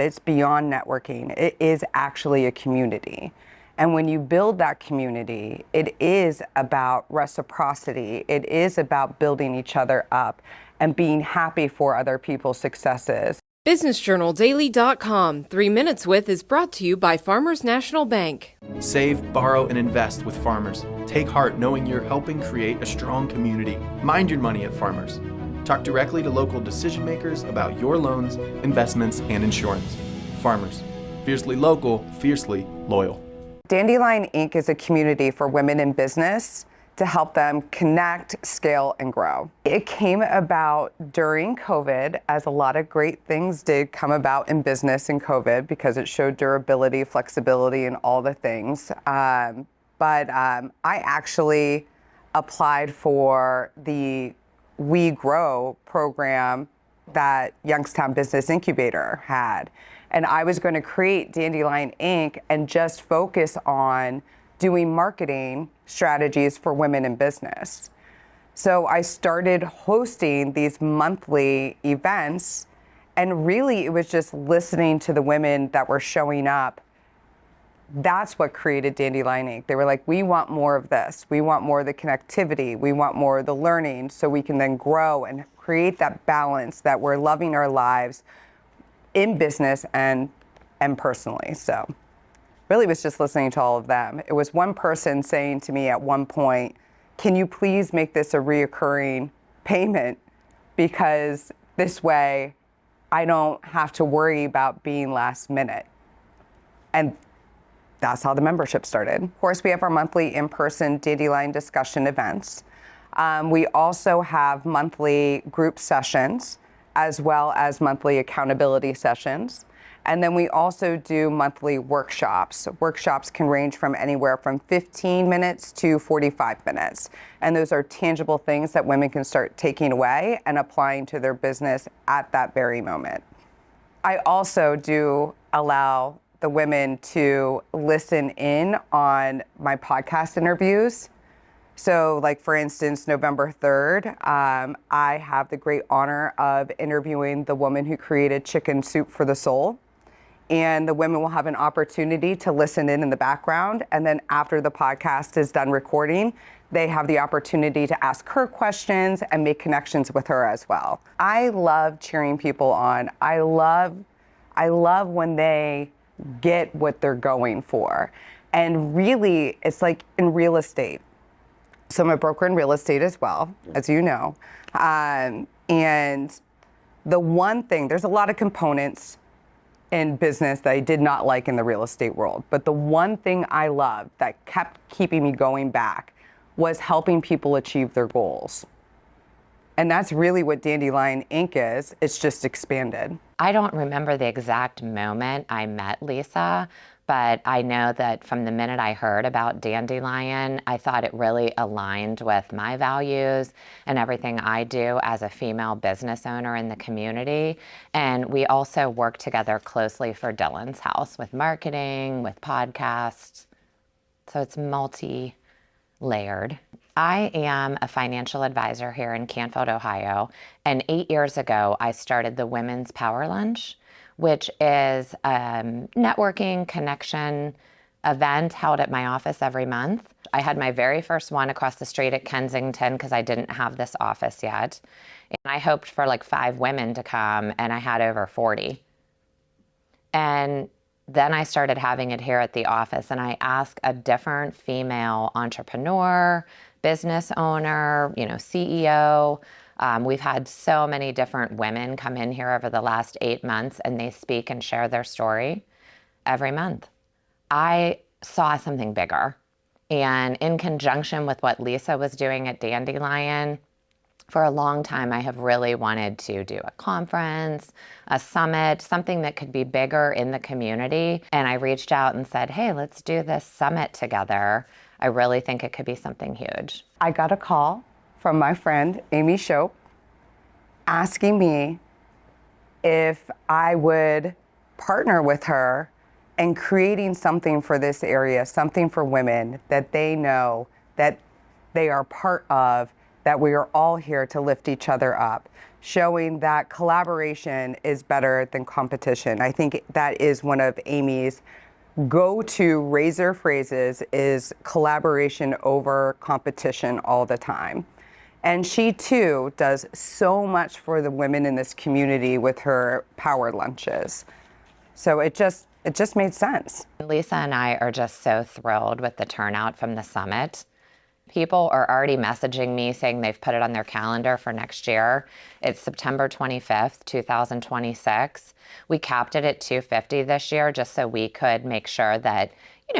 It's beyond networking. It is actually a community. And when you build that community, it is about reciprocity. It is about building each other up and being happy for other people's successes. BusinessJournalDaily.com 3 Minutes With is brought to you by Farmers National Bank. Save, borrow, and invest with Farmers. Take heart knowing you're helping create a strong community. Mind your money at Farmers. Talk directly to local decision makers about your loans, investments, and insurance. Farmers. Fiercely local, fiercely loyal. Dandelion-Inc. is a community for women in business to help them connect, scale, and grow. It came about during COVID, as a lot of great things did come about in business in COVID because it showed durability, flexibility, and all the things. But I actually applied for the We Grow program that Youngstown Business Incubator had. And I was going to create Dandelion-Inc. and just focus on doing marketing strategies for women in business. So I started hosting these monthly events, and really it was just listening to the women that were showing up. That's what created Dandelion-Inc. They were like, we want more of this. We want more of the connectivity. We want more of the learning so we can then grow and create that balance that we're loving our lives in business and personally. So really was just listening to all of them. It was one person saying to me at one point, can you please make this a reoccurring payment? Because this way I don't have to worry about being last minute. And that's how the membership started. Of course, we have our monthly in-person Dandelion discussion events. We also have monthly group sessions, as well as monthly accountability sessions. And then we also do monthly workshops. Workshops can range from anywhere from 15 minutes to 45 minutes. And those are tangible things that women can start taking away and applying to their business at that very moment. I also do allow the women to listen in on my podcast interviews. So like, for instance, November 3rd, I have the great honor of interviewing the woman who created Chicken Soup for the Soul. And the women will have an opportunity to listen in the background. And then after the podcast is done recording, they have the opportunity to ask her questions and make connections with her as well. I love cheering people on. I love when they get what they're going for. And really, it's like in real estate. So I'm a broker in real estate as well, as you know. And the one thing, there's a lot of components in business that I did not like in the real estate world. But the one thing I loved that kept keeping me going back was helping people achieve their goals. And that's really what Dandelion-Inc. is. It's just expanded. I don't remember the exact moment I met Lisa, but I know that from the minute I heard about Dandelion, I thought it really aligned with my values and everything I do as a female business owner in the community. And we also work together closely for Dylan's House with marketing, with podcasts. So it's multi-layered. I am a financial advisor here in Canfield, Ohio. And 8 years ago, I started the Women's Power Lunch, which is a networking connection event held at my office every month. I had my very first one across the street at Kensington because I didn't have this office yet. And I hoped for like 5 women to come, and I had over 40. And then I started having it here at the office, and I asked a different female entrepreneur, business owner, CEO. We've had so many different women come in here over the last 8 months, and they speak and share their story every month. I saw something bigger. And in conjunction with what Lisa was doing at Dandelion, for a long time, I have really wanted to do a conference, a summit, something that could be bigger in the community. And I reached out and said, hey, let's do this summit together. I really think it could be something huge. I got a call from my friend, Amy Shope, asking me if I would partner with her in creating something for this area, something for women that they know that they are part of that we are all here to lift each other up, showing that collaboration is better than competition. I think that is one of Amy's go-to razor phrases, is collaboration over competition all the time. And she too does so much for the women in this community with her power lunches. So it just made sense. Lisa and I are just so thrilled with the turnout from the summit. People are already messaging me saying they've put it on their calendar for next year. It's September 25th, 2026. We capped it at 250 this year just so we could make sure that,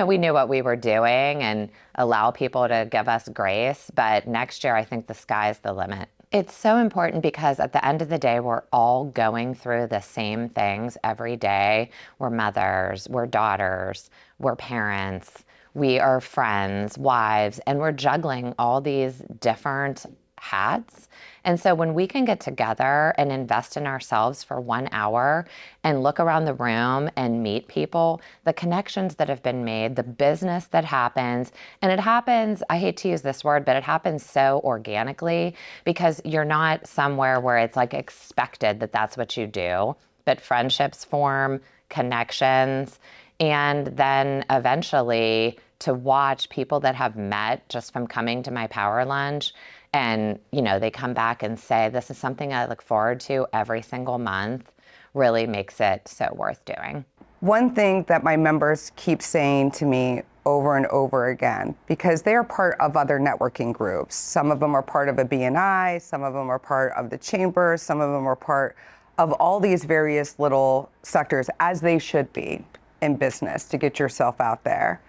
we knew what we were doing and allow people to give us grace. But next year, I think the sky's the limit. It's so important because at the end of the day, we're all going through the same things every day. We're mothers, we're daughters, we're parents. We are friends, wives, and we're juggling all these different hats. And so when we can get together and invest in ourselves for 1 hour and look around the room and meet people, the connections that have been made, the business that happens, and it happens, I hate to use this word, but it happens so organically because you're not somewhere where it's like expected that that's what you do, but friendships form, connections, and then eventually to watch people that have met just from coming to my power lunch and, they come back and say, this is something I look forward to every single month, really makes it so worth doing. One thing that my members keep saying to me over and over again, because they are part of other networking groups. Some of them are part of a BNI, some of them are part of the chamber, some of them are part of all these various little sectors, as they should be in business, to get yourself out there.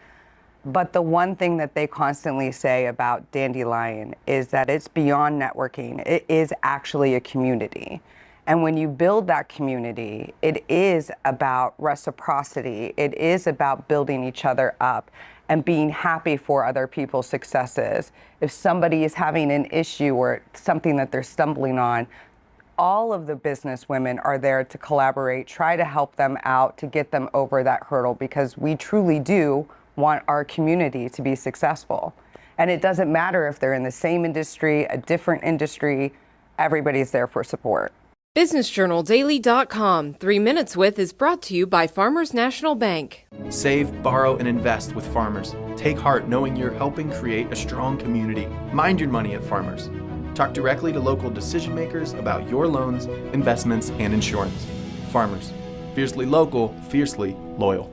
But the one thing that they constantly say about Dandelion is that it's beyond networking. It is actually a community. And when you build that community, it is about reciprocity. It is about building each other up and being happy for other people's successes. If somebody is having an issue or something that they're stumbling on, all of the business women are there to collaborate, try to help them out, to get them over that hurdle, because we truly do want our community to be successful. And it doesn't matter if they're in the same industry, a different industry, everybody's there for support. BusinessJournalDaily.com 3 Minutes With is brought to you by Farmers National Bank. Save, borrow, and invest with Farmers. Take heart knowing you're helping create a strong community. Mind your money at Farmers. Talk directly to local decision makers about your loans, investments, and insurance. Farmers. Fiercely local, fiercely loyal.